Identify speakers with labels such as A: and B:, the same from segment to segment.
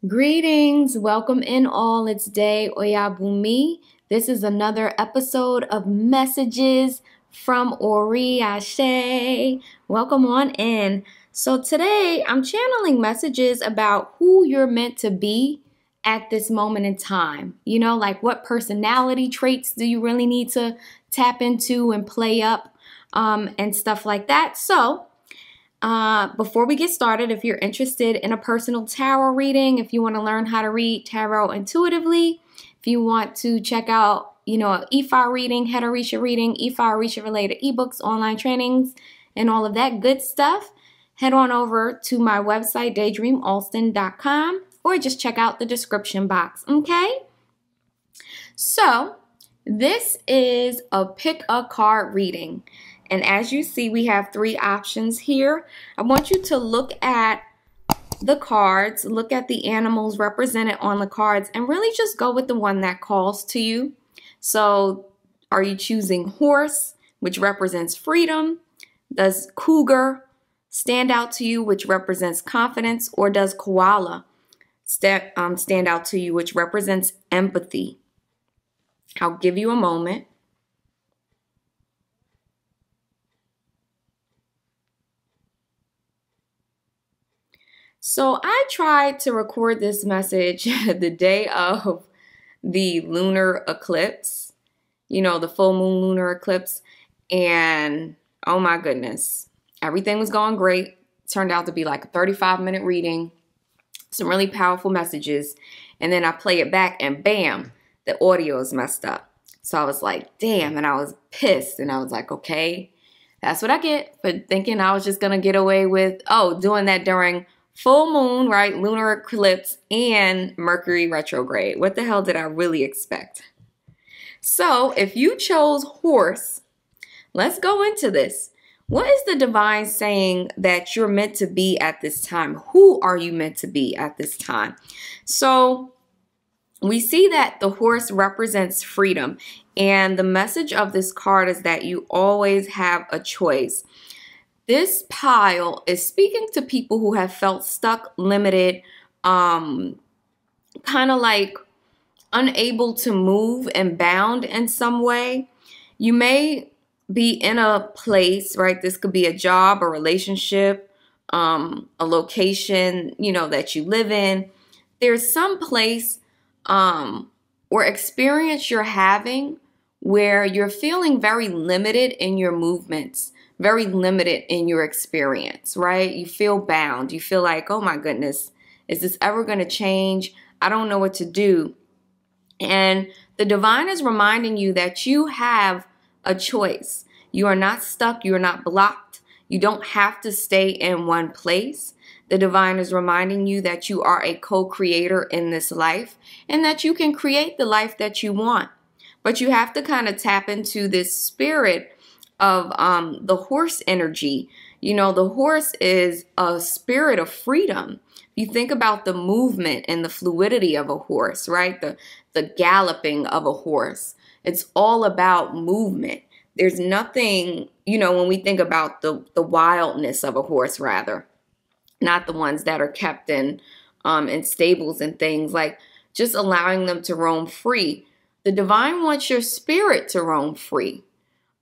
A: Greetings, welcome in all. It's day-oyabunmi. This is another episode of Messages from Ori. Ashe. Welcome on in. So today I'm channeling messages about who you're meant to be at this moment in time. You know, like what personality traits do you really need to tap into and play up and stuff like that. So before we get started, if you're interested in a personal tarot reading, if you want to learn how to read tarot intuitively, if you want to check out, an Ifa reading, Ifa-Orisa reading, Ifa-Orisa related ebooks, online trainings, and all of that good stuff, head on over to my website, daydreamalston.com, or just check out the description box, okay? So, this is a pick a card reading. And as you see, we have three options here. I want you to look at the cards, look at the animals represented on the cards, and really just go with the one that calls to you. So are you choosing horse, which represents freedom? Does cougar stand out to you, which represents confidence? Or does koala stand out to you, which represents empathy? I'll give you a moment. So I tried to record this message the day of the lunar eclipse, the full moon lunar eclipse. And oh my goodness, everything was going great. It turned out to be like a 35-minute reading, some really powerful messages. And then I play it back and bam, the audio is messed up. So I was like, damn, and I was pissed. And I was like, okay, that's what I get for thinking I was just going to get away with, doing that during full moon, right? Lunar eclipse and Mercury retrograde. What the hell did I really expect? So if you chose horse, let's go into this. What is the divine saying that you're meant to be at this time? Who are you meant to be at this time? So we see that the horse represents freedom. And the message of this card is that you always have a choice. This pile is speaking to people who have felt stuck, limited, kind of like unable to move and bound in some way. You may be in a place, right? This could be a job, a relationship, a location, that you live in. There's some place or experience you're having where you're feeling very limited in your movements, very limited in your experience, right? You feel bound. You feel like, oh my goodness, is this ever going to change? I don't know what to do. And the divine is reminding you that you have a choice. You are not stuck. You are not blocked. You don't have to stay in one place. The divine is reminding you that you are a co-creator in this life and that you can create the life that you want. But you have to kind of tap into this spirit of the horse energy. The horse is a spirit of freedom. You think about the movement and the fluidity of a horse, right? The galloping of a horse. It's all about movement. There's nothing, when we think about the wildness of a horse, rather, not the ones that are kept in stables and things, like just allowing them to roam free. The divine wants your spirit to roam free.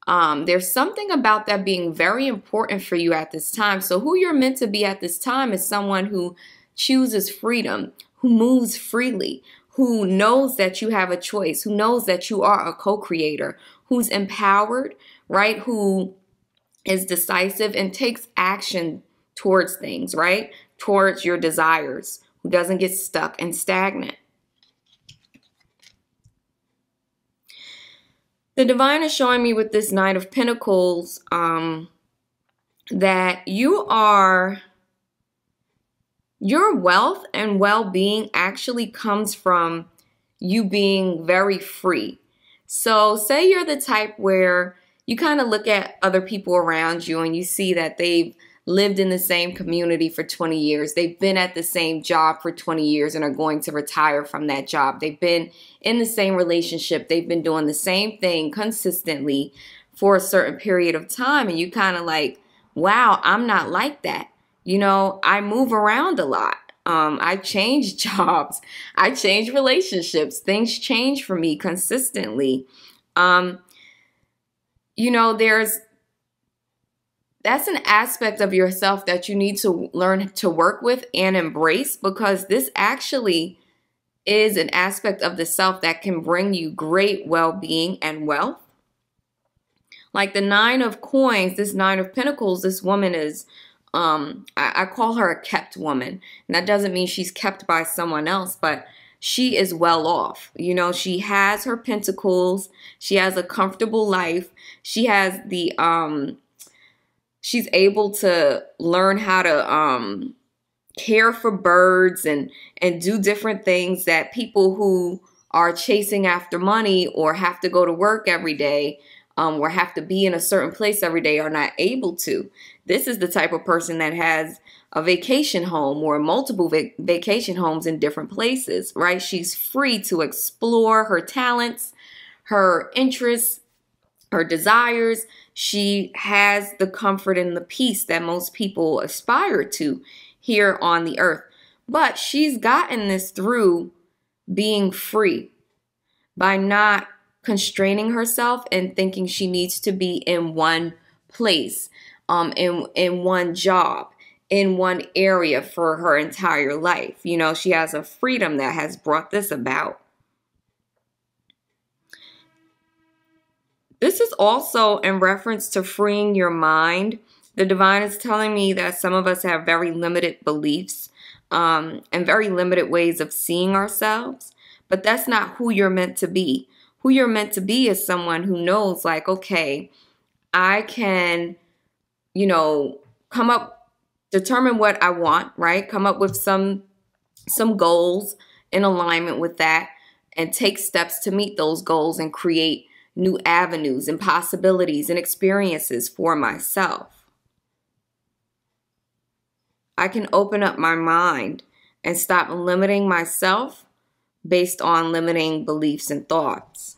A: There's something about that being very important for you at this time. So who you're meant to be at this time is someone who chooses freedom, who moves freely, who knows that you have a choice, who knows that you are a co-creator, who's empowered, right? Who is decisive and takes action towards things, right? Towards your desires, who doesn't get stuck and stagnant. The divine is showing me with this Knight of Pentacles that your wealth and well-being actually comes from you being very free. So say you're the type where you kind of look at other people around you and you see that they've lived in the same community for 20 years. They've been at the same job for 20 years and are going to retire from that job. They've been in the same relationship. They've been doing the same thing consistently for a certain period of time. And you kind of like, wow, I'm not like that. I move around a lot. I change jobs. I change relationships. Things change for me consistently. You know, that's an aspect of yourself that you need to learn to work with and embrace, because this actually is an aspect of the self that can bring you great well-being and wealth. Like the Nine of Coins, this Nine of Pentacles, this woman is, I call her a kept woman. And that doesn't mean she's kept by someone else, but she is well off. You know, she has her pentacles. She has a comfortable life. She has the, she's able to learn how to care for birds and do different things that people who are chasing after money or have to go to work every day or have to be in a certain place every day are not able to. This is the type of person that has a vacation home or multiple vacation homes in different places, right? She's free to explore her talents, her interests, her desires. She has the comfort and the peace that most people aspire to here on the earth. But she's gotten this through being free, by not constraining herself and thinking she needs to be in one place, in one job, in one area for her entire life. You know, she has a freedom that has brought this about. This is also in reference to freeing your mind. The divine is telling me that some of us have very limited beliefs and very limited ways of seeing ourselves, but that's not who you're meant to be. Who you're meant to be is someone who knows, like, okay, I can, you know, determine what I want, right? Come up with some goals in alignment with that and take steps to meet those goals and create new avenues and possibilities and experiences for myself. I can open up my mind and stop limiting myself based on limiting beliefs and thoughts.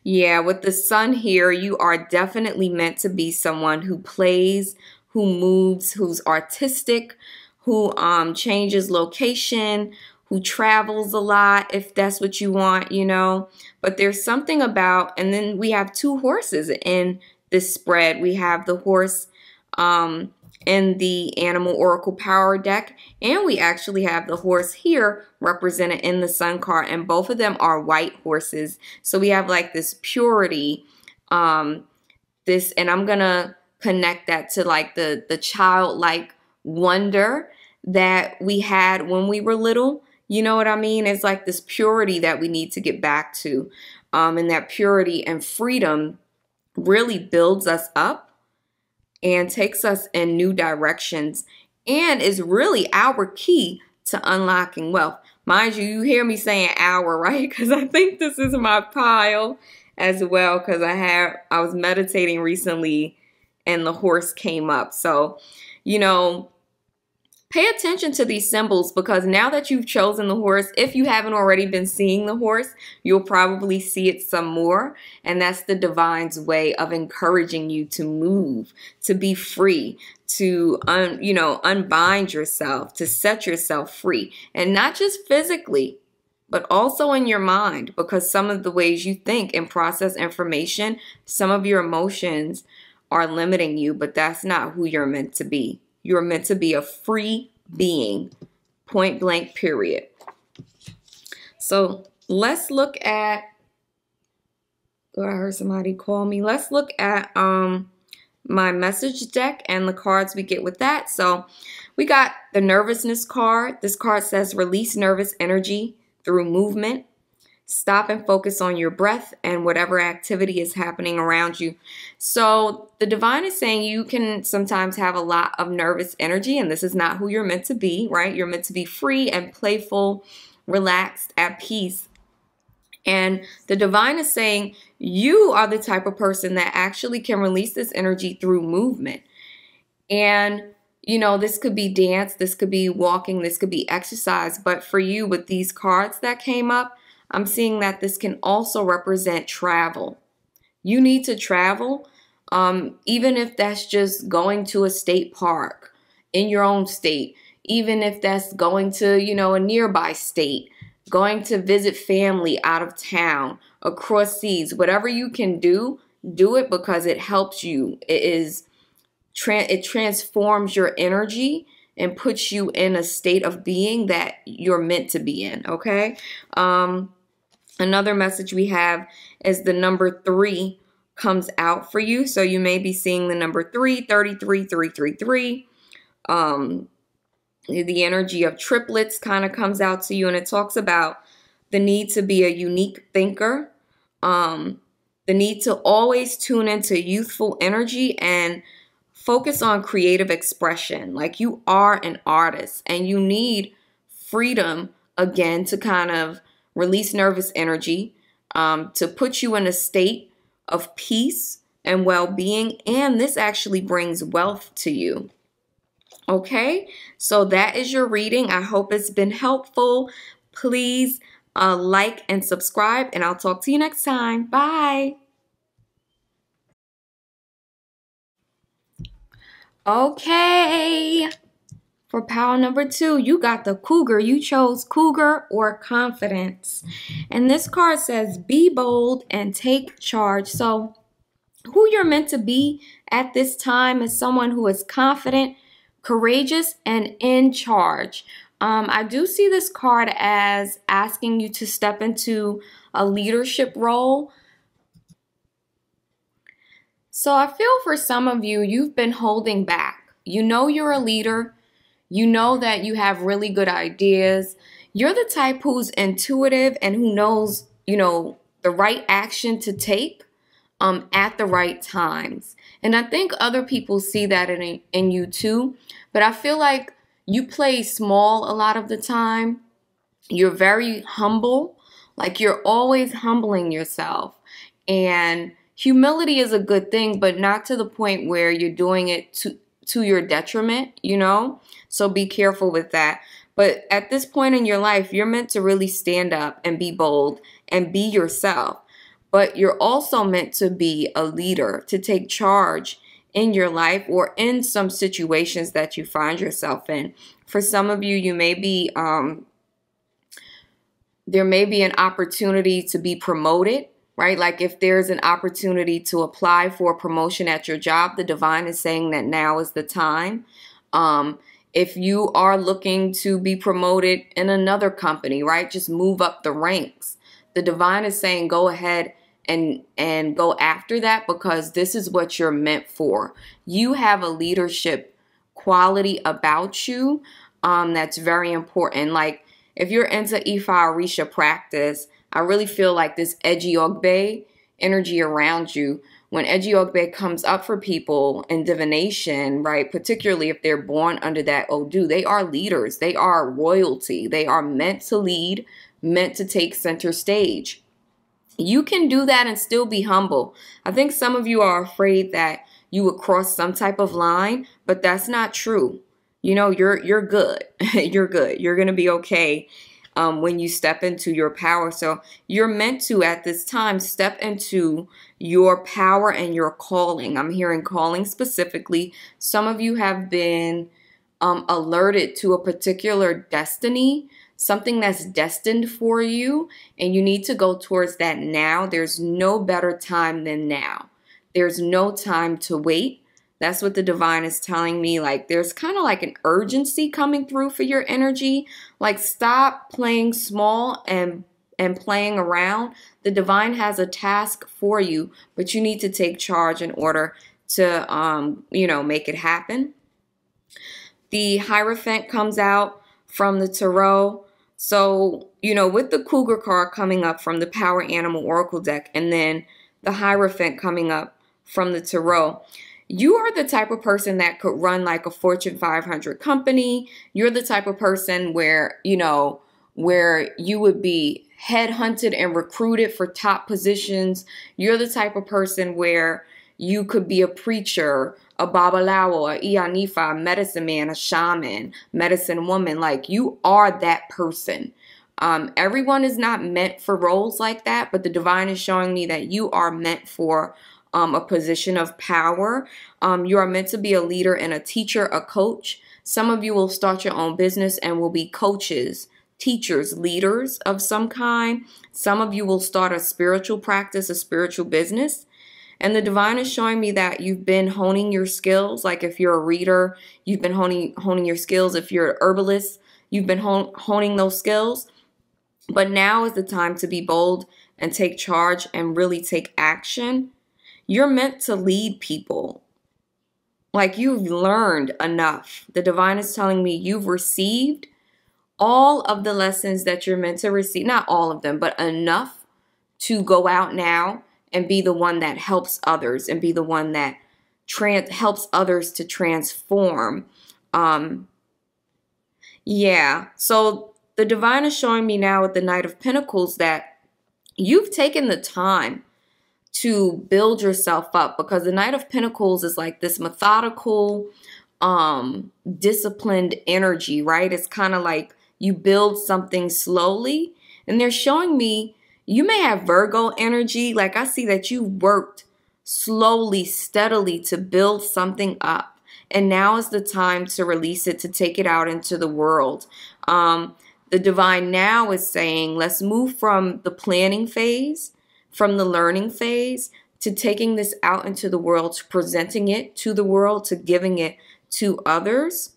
A: Yeah, with the sun here, you are definitely meant to be someone who plays, who moves, who's artistic, who changes location, who travels a lot, if that's what you want, you know. But there's something about, and then we have two horses in this spread. We have the horse in the Animal Oracle Power deck, and we actually have the horse here represented in the Sun card, and both of them are white horses. So we have like this purity, and I'm gonna connect that to like the childlike wonder that we had when we were little. You know what I mean? It's like this purity that we need to get back to, and that purity and freedom really builds us up and takes us in new directions and is really our key to unlocking wealth. Mind you, you hear me saying our, right? Because I think this is my pile as well, because I was meditating recently and the horse came up. So, you know, pay attention to these symbols, because now that you've chosen the horse, if you haven't already been seeing the horse, you'll probably see it some more. And that's the divine's way of encouraging you to move, to be free, to unbind yourself, to set yourself free. And not just physically, but also in your mind, because some of the ways you think and process information, some of your emotions are limiting you, but that's not who you're meant to be. You're meant to be a free being, point blank, period. So let's look at, I heard somebody call me. Let's look at my message deck and the cards we get with that. So we got the nervousness card. This card says release nervous energy through movement. Stop and focus on your breath and whatever activity is happening around you. So the divine is saying you can sometimes have a lot of nervous energy, and this is not who you're meant to be, right? You're meant to be free and playful, relaxed, at peace. And the divine is saying you are the type of person that actually can release this energy through movement. And you know, this could be dance, this could be walking, this could be exercise. But for you, with these cards that came up, I'm seeing that this can also represent travel. You need to travel, even if that's just going to a state park in your own state, even if that's going to, a nearby state, going to visit family out of town, across seas, whatever you can do it because it helps you. It transforms your energy and puts you in a state of being that you're meant to be in, okay? Another message we have is the number 3 comes out for you. So you may be seeing the number 3, 33, 333. The energy of triplets kind of comes out to you, and it talks about the need to be a unique thinker, the need to always tune into youthful energy and focus on creative expression. Like, you are an artist and you need freedom again to kind of release nervous energy, to put you in a state of peace and well-being. And this actually brings wealth to you. Okay, so that is your reading. I hope it's been helpful. Please like and subscribe, and I'll talk to you next time. Bye. Okay, for power number 2, you got the Cougar. You chose Cougar or Confidence. And this card says, be bold and take charge. So who you're meant to be at this time is someone who is confident, courageous, and in charge. I do see this card as asking you to step into a leadership role. So I feel for some of you, you've been holding back. You know you're a leader. You know that you have really good ideas. You're the type who's intuitive and who knows, the right action to take at the right times. And I think other people see that in you too. But I feel like you play small a lot of the time. You're very humble. Like, you're always humbling yourself. And humility is a good thing, but not to the point where you're doing it to your detriment, So be careful with that. But at this point in your life, you're meant to really stand up and be bold and be yourself. But you're also meant to be a leader, to take charge in your life or in some situations that you find yourself in. For some of you, there may be an opportunity to be promoted, right? Like, if there's an opportunity to apply for a promotion at your job, the divine is saying that now is the time. If you are looking to be promoted in another company, right? Just move up the ranks. The divine is saying go ahead and go after that, because this is what you're meant for. You have a leadership quality about you that's very important. Like, if you're into Ifa-Orisa practice, I really feel like this Eji-Ogbe energy around you. When Eji-Ogbe comes up for people in divination, right, particularly if they're born under that Odu, they are leaders. They are royalty. They are meant to lead, meant to take center stage. You can do that and still be humble. I think some of you are afraid that you would cross some type of line, but that's not true. You're good. You're good. You're going to be okay when you step into your power. So you're meant to, at this time, step into your power and your calling. I'm hearing calling specifically. Some of you have been alerted to a particular destiny, something that's destined for you, and you need to go towards that now. There's no better time than now. There's no time to wait. That's what the divine is telling me. Like, there's kind of like an urgency coming through for your energy. Like, stop playing small and playing around. The divine has a task for you, but you need to take charge in order to, make it happen. The Hierophant comes out from the Tarot. So, with the Cougar card coming up from the Power Animal Oracle deck, and then the Hierophant coming up from the Tarot, you are the type of person that could run like a Fortune 500 company. You're the type of person where you would be headhunted and recruited for top positions. You're the type of person where you could be a preacher, a babalawo, a ianifa, a medicine man, a shaman, medicine woman. Like, you are that person. Everyone is not meant for roles like that, but the divine is showing me that you are meant for a position of power. You are meant to be a leader and a teacher, a coach. Some of you will start your own business and will be coaches, teachers, leaders of some kind. Some of you will start a spiritual practice, a spiritual business. And the divine is showing me that you've been honing your skills. Like if you're a reader, you've been honing your skills. If you're an herbalist, you've been honing those skills. But now is the time to be bold and take charge and really take action. You're meant to lead people. Like you've learned enough. The divine is telling me you've received all of the lessons that you're meant to receive. Not all of them, but enough to go out now and be the one that helps others and be the one that helps others to transform. Yeah, so the divine is showing me now with the Knight of Pentacles that you've taken the time to build yourself up, because the Knight of Pentacles is like this methodical, disciplined energy, right? It's kind of like you build something slowly, and they're showing me you may have Virgo energy. Like I see that you worked slowly, steadily to build something up. And now is the time to release it, to take it out into the world. The divine now is saying, let's move from the planning phase, from the learning phase, to taking this out into the world, to presenting it to the world, to giving it to others.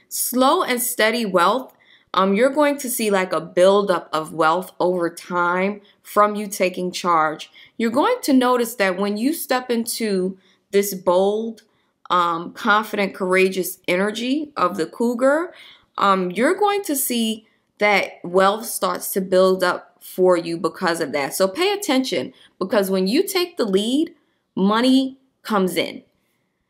A: Slow and steady wealth. You're going to see like a buildup of wealth over time from you taking charge. You're going to notice that when you step into this bold, confident, courageous energy of the Cougar, you're going to see that wealth starts to build up for you because of that. So pay attention, because when you take the lead, money comes in.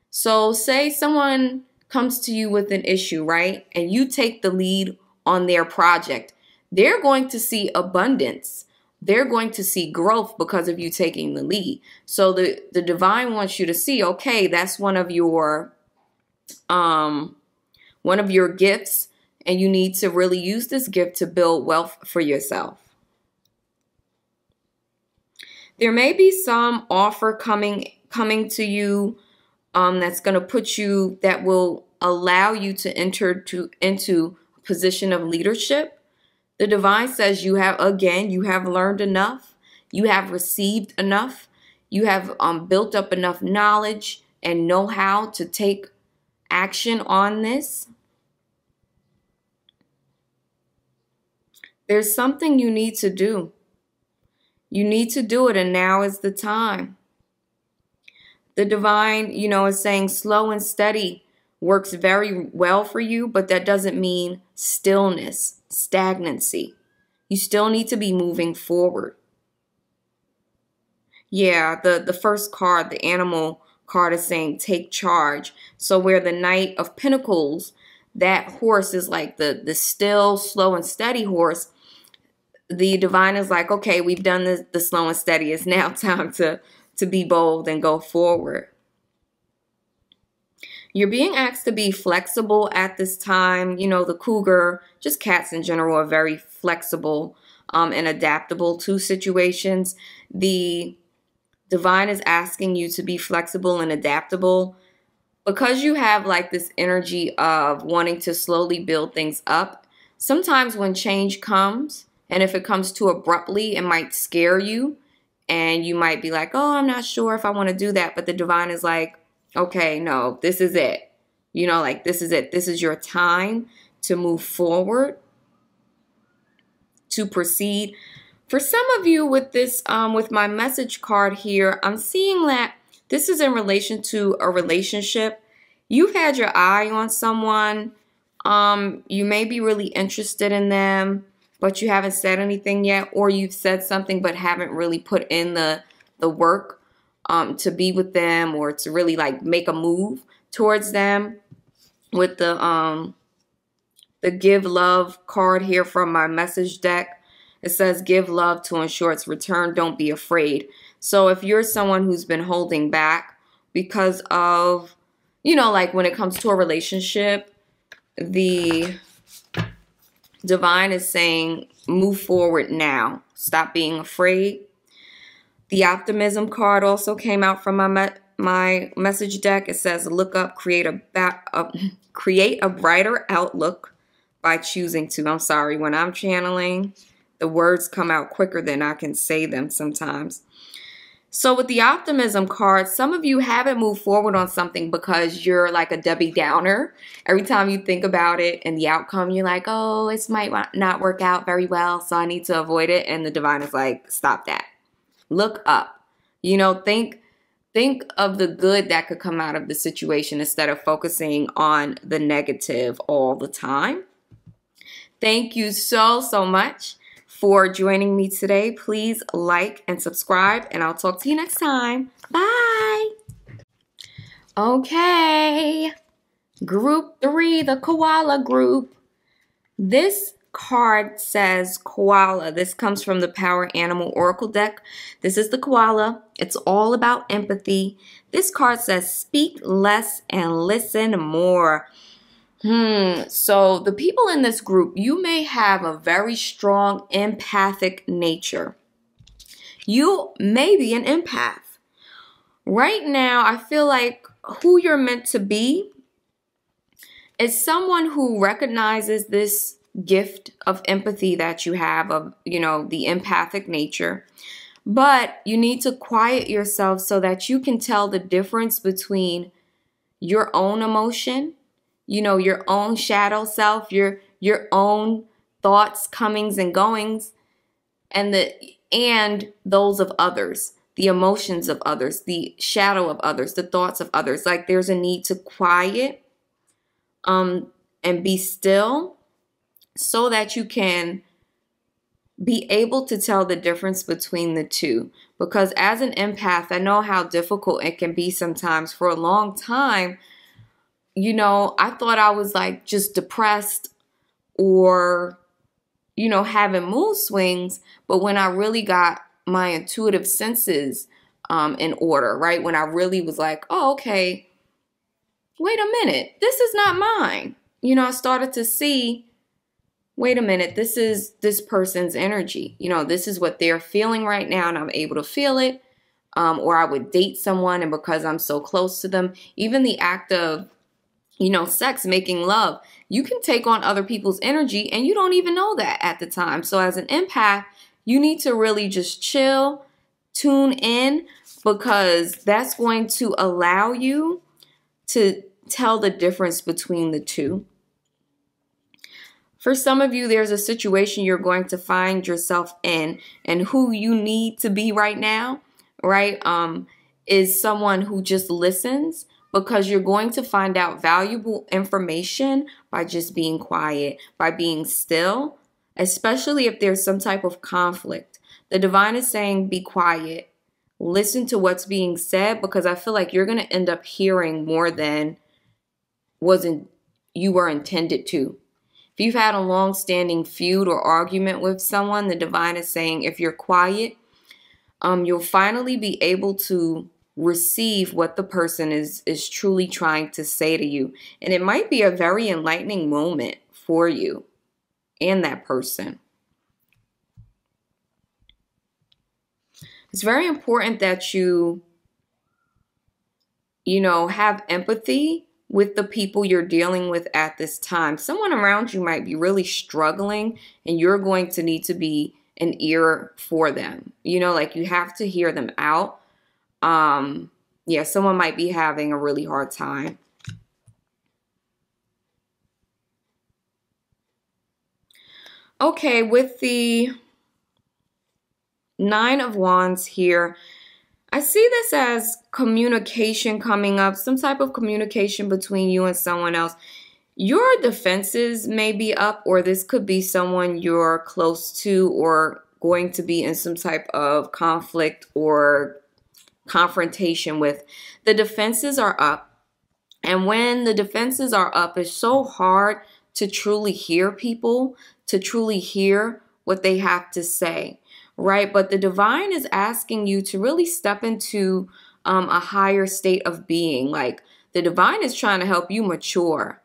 A: So say someone comes to you with an issue, right? And you take the lead on their project. They're going to see abundance. They're going to see growth because of you taking the lead. So the divine wants you to see, okay, that's one of your gifts, and you need to really use this gift to build wealth for yourself. There may be some offer coming to you that's going to put you, that will allow you to enter into a position of leadership. The divine says you have learned enough. You have received enough. You have built up enough knowledge and know-how to take action on this. There's something you need to do. You need to do it, and now is the time. The divine, is saying slow and steady works very well for you, but that doesn't mean stillness, stagnancy. You still need to be moving forward. Yeah, the first card, the animal card, is saying take charge. So where the Knight of Pentacles, that horse is like the still, slow, and steady horse, the divine is like, okay, we've done the slow and steady. It's now time to be bold and go forward. You're being asked to be flexible at this time. The Cougar, just cats in general, are very flexible and adaptable to situations. The divine is asking you to be flexible and adaptable because you have like this energy of wanting to slowly build things up. Sometimes when change comes, and if it comes too abruptly, it might scare you. And you might be like, oh, I'm not sure if I want to do that. But the divine is like, okay, no, this is it. This is it. This is your time to move forward, to proceed. For some of you with this, with my message card here, I'm seeing that this is in relation to a relationship. You've had your eye on someone. You may be really interested in them, but you haven't said anything yet, or you've said something but haven't really put in the work to be with them, or to really like make a move towards them. With the Give Love card here from my message deck, it says give love to ensure its return. Don't be afraid. So if you're someone who's been holding back because of, like when it comes to a relationship, the divine is saying move forward now. Stop being afraid. The optimism card also came out from my message deck, it says, look up, create a brighter outlook by choosing to. I'm sorry, when I'm channeling, the words come out quicker than I can say them sometimes. So with the optimism card, some of you haven't moved forward on something because you're like a Debbie Downer. Every time you think about it and the outcome, you're like, oh, this might not work out very well, so I need to avoid it. And the divine is like, stop that. Look up. You know, think of the good that could come out of the situation instead of focusing on the negative all the time. Thank you so much for joining me today. Please like and subscribe, and I'll talk to you next time. Bye. Okay. Group 3, the Koala group. This card says Koala. This comes from the Power Animal Oracle deck. This is the Koala. It's all about empathy. This card says speak less and listen more. So the people in this group, you may have a very strong empathic nature. You may be an empath. Right now, I feel like who you're meant to be is someone who recognizes this gift of empathy that you have, of, you know, the empathic nature. But you need to quiet yourself so that you can tell the difference between your own emotion, you know, your own shadow self, your own thoughts, comings and goings, and those of others, the emotions of others, the shadow of others, the thoughts of others. Like there's a need to quiet and be still so that you can be able to tell the difference between the two. Because as an empath, I know how difficult it can be sometimes. For a long time, you know, I thought I was like just depressed or, you know, having mood swings. But when I really got my intuitive senses in order, right? When I really was like, oh, okay, wait a minute, this is not mine. You know, I started to see, wait a minute, this is this person's energy. You know, this is what they're feeling right now, and I'm able to feel it. Or I would date someone, and because I'm so close to them, even the act of, you know, sex, making love, you can take on other people's energy and you don't even know that at the time. So as an empath, you need to really just chill, tune in, because that's going to allow you to tell the difference between the two. For some of you, there's a situation you're going to find yourself in, and who you need to be right now, right, is someone who just listens, because you're going to find out valuable information by just being quiet, by being still, especially if there's some type of conflict. The divine is saying be quiet, listen to what's being said, because I feel like you're going to end up hearing more than you were intended to. If you've had a long-standing feud or argument with someone, the divine is saying if you're quiet, you'll finally be able to receive what the person is truly trying to say to you. And it might be a very enlightening moment for you and that person. It's very important that you know, have empathy with the people you're dealing with at this time. Someone around you might be really struggling, and you're going to need to be an ear for them. You know, like you have to hear them out. Yeah, someone might be having a really hard time. Okay, with the 9 of Wands here, I see this as communication coming up, some type of communication between you and someone else. Your defenses may be up, or this could be someone you're close to or going to be in some type of conflict or confrontation with. The defenses are up. And when the defenses are up, it's so hard to truly hear people, to truly hear what they have to say, right? But the divine is asking you to really step into a higher state of being. Like the divine is trying to help you mature.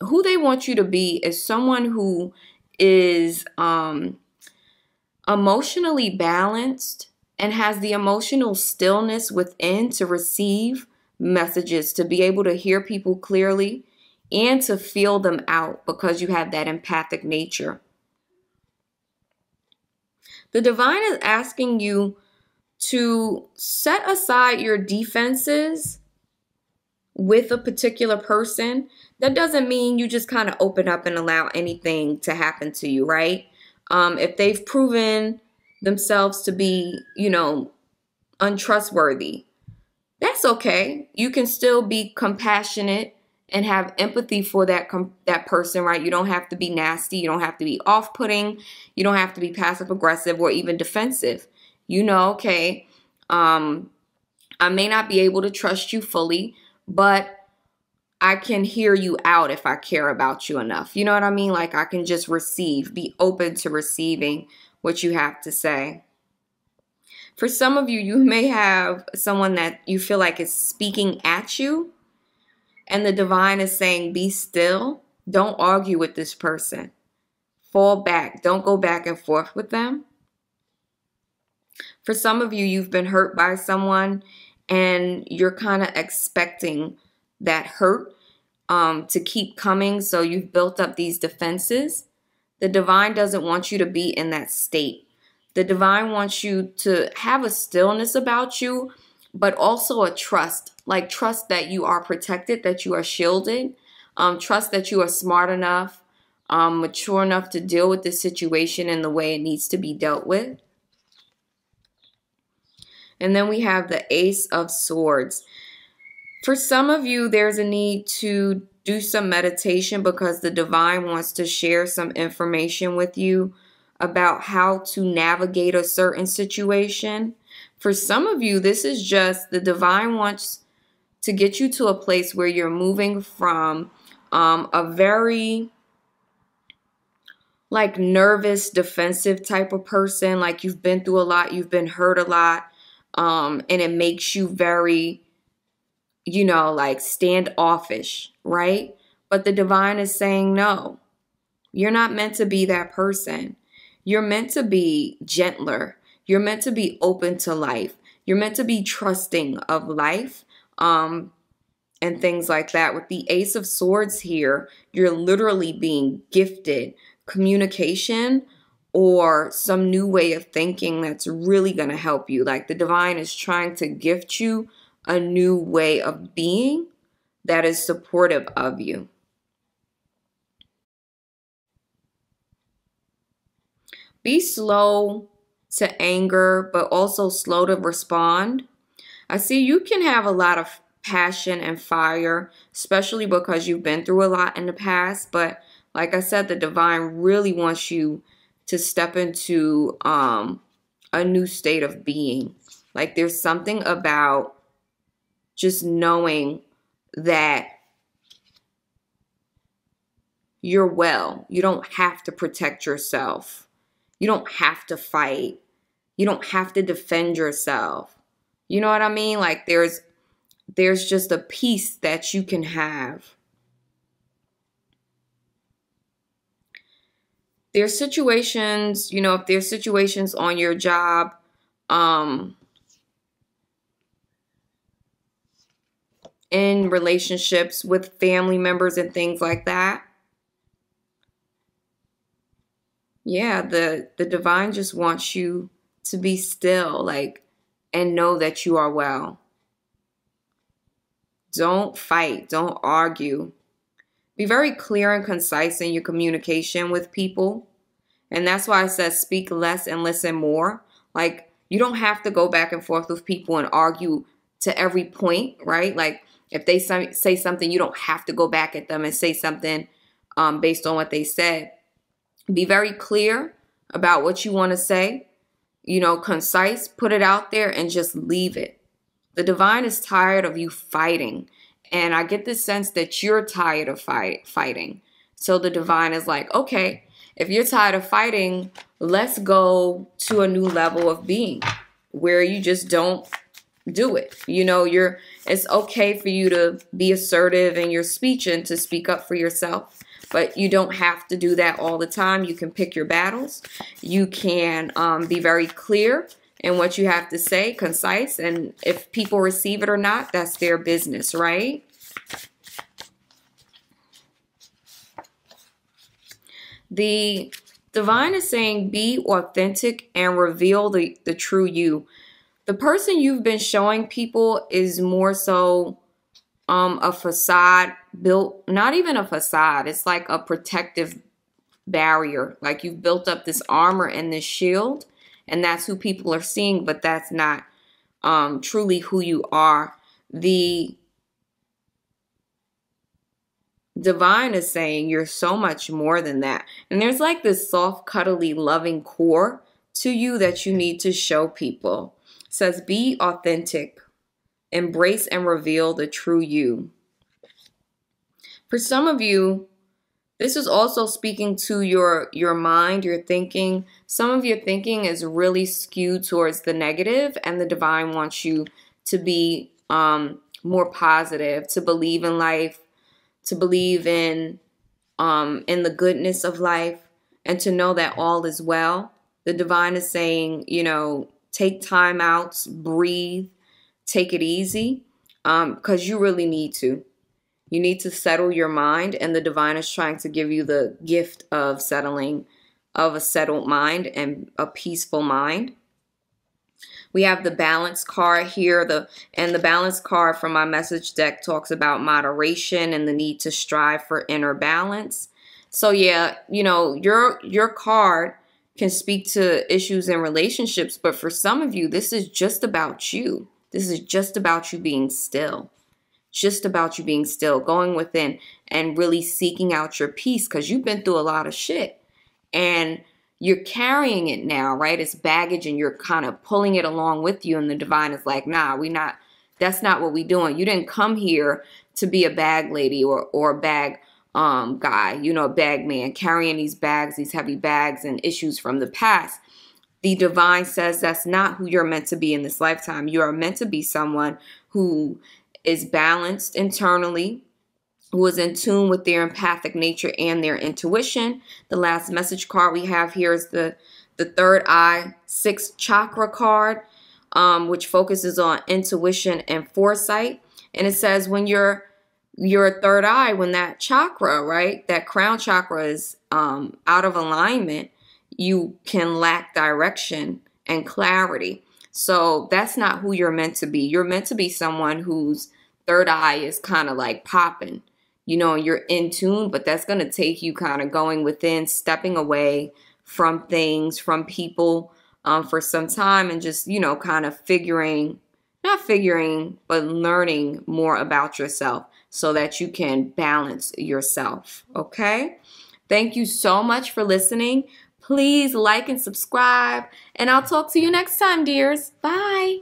A: Who they want you to be is someone who is emotionally balanced, and has the emotional stillness within to receive messages, to be able to hear people clearly and to feel them out because you have that empathic nature. The divine is asking you to set aside your defenses with a particular person. That doesn't mean you just kind of open up and allow anything to happen to you, right? If they've proven themselves to be, untrustworthy, that's okay. You can still be compassionate and have empathy for that person, right? You don't have to be nasty. You don't have to be off-putting. You don't have to be passive-aggressive or even defensive. Okay, I may not be able to trust you fully, but I can hear you out if I care about you enough. You know what I mean? Like, I can just be open to receiving what you have to say. For some of you, you may have someone that you feel like is speaking at you, and the divine is saying, be still. Don't argue with this person. Fall back. Don't go back and forth with them. For some of you, you've been hurt by someone, and you're kind of expecting that hurt to keep coming. So you've built up these defenses. The divine doesn't want you to be in that state. The divine wants you to have a stillness about you, but also a trust. Like, trust that you are protected, that you are shielded. Trust that you are smart enough, mature enough to deal with the situation in the way it needs to be dealt with. And then we have the Ace of Swords. For some of you, there's a need to do some meditation because the divine wants to share some information with you about how to navigate a certain situation. For some of you, this is just the divine wants to get you to a place where you're moving from a very nervous, defensive type of person. Like, you've been through a lot, you've been hurt a lot, and it makes you very, standoffish, right? But the divine is saying, no, you're not meant to be that person. You're meant to be gentler. You're meant to be open to life. You're meant to be trusting of life, and things like that. With the Ace of Swords here, you're literally being gifted communication or some new way of thinking that's really going to help you. Like, the divine is trying to gift you a new way of being that is supportive of you. Be slow to anger, but also slow to respond. I see you can have a lot of passion and fire, especially because you've been through a lot in the past. But like I said, the divine really wants you to step into a new state of being. Like, there's something about just knowing that you're well. You don't have to protect yourself. You don't have to fight. You don't have to defend yourself. You know what I mean? Like, there's just a peace that you can have. There's situations, if there's situations on your job, in relationships with family members and things like that. Yeah, the divine just wants you to be still, and know that you are well. Don't fight. Don't argue. Be very clear and concise in your communication with people. And that's why I said speak less and listen more. Like, you don't have to go back and forth with people and argue to every point, right? Like, if they say something, you don't have to go back at them and say something based on what they said. Be very clear about what you want to say, concise, put it out there and just leave it. The divine is tired of you fighting. And I get the sense that you're tired of fighting. So the divine is like, okay, if you're tired of fighting, let's go to a new level of being where you just don't do it. It's okay for you to be assertive in your speech and to speak up for yourself, but you don't have to do that all the time. You can pick your battles. You can be very clear. And what you have to say, concise. And if people receive it or not, that's their business, right? The divine is saying be authentic and reveal the true you. The person you've been showing people is more so a facade built, not even a facade. It's like a protective barrier. Like you've built up this armor and this shield, and that's who people are seeing, but that's not truly who you are. The divine is saying you're so much more than that. And there's like this soft, cuddly, loving core to you that you need to show people. It says be authentic. Embrace and reveal the true you. For some of you, this is also speaking to your mind, your thinking. Some of your thinking is really skewed towards the negative, and the divine wants you to be more positive, to believe in life, to believe in the goodness of life, and to know that all is well. The divine is saying, you know, take time out, breathe, take it easy, because you really need to. You need to settle your mind, and the divine is trying to give you the gift of settling, of a settled mind and a peaceful mind. We have the balance card here, and the balance card from my message deck talks about moderation and the need to strive for inner balance. So yeah, you know, your card can speak to issues in relationships, but for some of you, this is just about you. This is just about you being still. Just about you being still, going within and really seeking out your peace, because you've been through a lot of shit and you're carrying it now, right? It's baggage and you're kind of pulling it along with you, and the divine is like, nah, that's not what we doing. You didn't come here to be a bag lady or a bag guy, you know, a bag man carrying these bags, these heavy bags and issues from the past. The divine says that's not who you're meant to be in this lifetime. You are meant to be someone who is balanced internally, who is in tune with their empathic nature and their intuition. The last message card we have here is the third eye, sixth chakra card, which focuses on intuition and foresight. And it says when your third eye, when that chakra, right, that crown chakra is out of alignment, you can lack direction and clarity. So that's not who you're meant to be. You're meant to be someone whose third eye is kind of like popping, you know, you're in tune, but that's going to take you kind of going within, stepping away from things, from people for some time, and just, you know, kind of not figuring, but learning more about yourself so that you can balance yourself. Okay. Thank you so much for listening. Please like and subscribe, and I'll talk to you next time, dears. Bye.